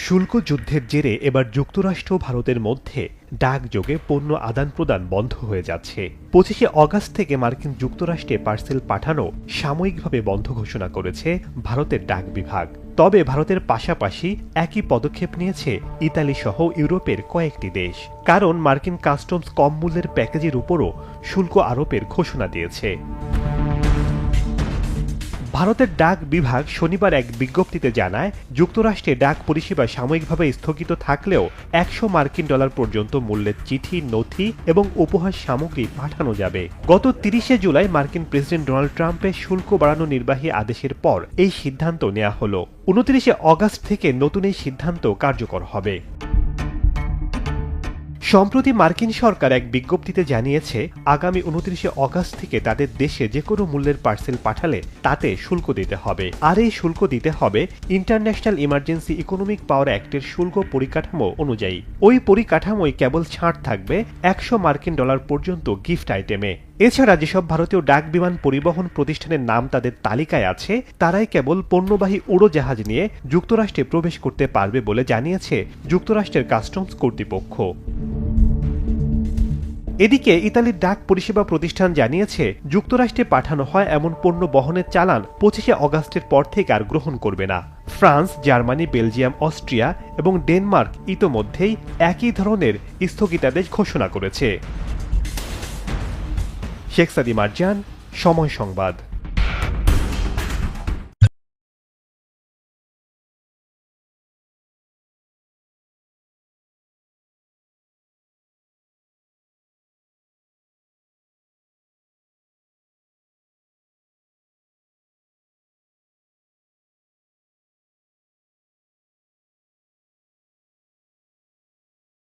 শুল্ক যুদ্ধের জেরে এবার যুক্তরাষ্ট্র ও ভারতের মধ্যে ডাকযোগে পণ্য আদান প্রদান বন্ধ হয়ে যাচ্ছে। 25শে অগাস্ট থেকে মার্কিন যুক্তরাষ্ট্রে পার্সেল পাঠানো সাময়িকভাবে বন্ধ ঘোষণা করেছে ভারতের ডাক বিভাগ। তবে ভারতের পাশাপাশি একই পদক্ষেপ নিয়েছে ইতালি সহ ইউরোপের কয়েকটি দেশ, কারণ মার্কিন কাস্টমস কম মূল্যের প্যাকেজের উপরও শুল্ক আরোপের ঘোষণা দিয়েছে। ভারতের ডাক বিভাগ শনিবার এক বিজ্ঞপ্তিতে জানায়, যুক্তরাষ্ট্রে ডাক পরিষেবা সাময়িকভাবে স্থগিত থাকলেও $100 পর্যন্ত মূল্যের চিঠি, নথি এবং উপহার সামগ্রী পাঠানো যাবে। গত 30শে জুলাই মার্কিন প্রেসিডেন্ট ডোনাল্ড ট্রাম্পের শুল্ক বাড়ানো নির্বাহী আদেশের পর এই সিদ্ধান্ত নেওয়া হলো। 29শে অগাস্ট থেকে নতুন এই সিদ্ধান্ত কার্যকর হবে। সম্প্রতি মার্কিন সরকার এক বিজ্ঞপ্তিতে জানিয়েছে, আগামী 29শে অগাস্ট থেকে তাদের দেশে যে কোনো মূল্যের পার্সেল পাঠালে তাতে শুল্ক দিতে হবে। আর এই শুল্ক দিতে হবে ইন্টারন্যাশনাল ইমার্জেন্সি ইকোনমিক পাওয়ার অ্যাক্টের শুল্ক পরিকাঠামো অনুযায়ী। ওই পরিকাঠামোয় কেবল ছাড় থাকবে $100 পর্যন্ত গিফট আইটেমে। এছাড়া যেসব ভারতীয় ডাক বিমান পরিবহন প্রতিষ্ঠানের নাম তাদের তালিকায় আছে, তারাই কেবল পণ্যবাহী উড়োজাহাজ নিয়ে যুক্তরাষ্ট্রে প্রবেশ করতে পারবে বলে জানিয়েছে যুক্তরাষ্ট্রের কাস্টমস কর্তৃপক্ষ। এদিকে ইতালির ডাক পরিষেবা প্রতিষ্ঠান জানিয়েছে, যুক্তরাষ্ট্রে পাঠানো হয় এমন পণ্য বহনের চালান 25শে অগাস্টের পর থেকে আর গ্রহণ করবে না। ফ্রান্স, জার্মানি, বেলজিয়াম, অস্ট্রিয়া এবং ডেনমার্ক ইতোমধ্যেই একই ধরনের স্থগিতাদেশ ঘোষণা করেছে। শেখ সাদি মারজান, সময় সংবাদ।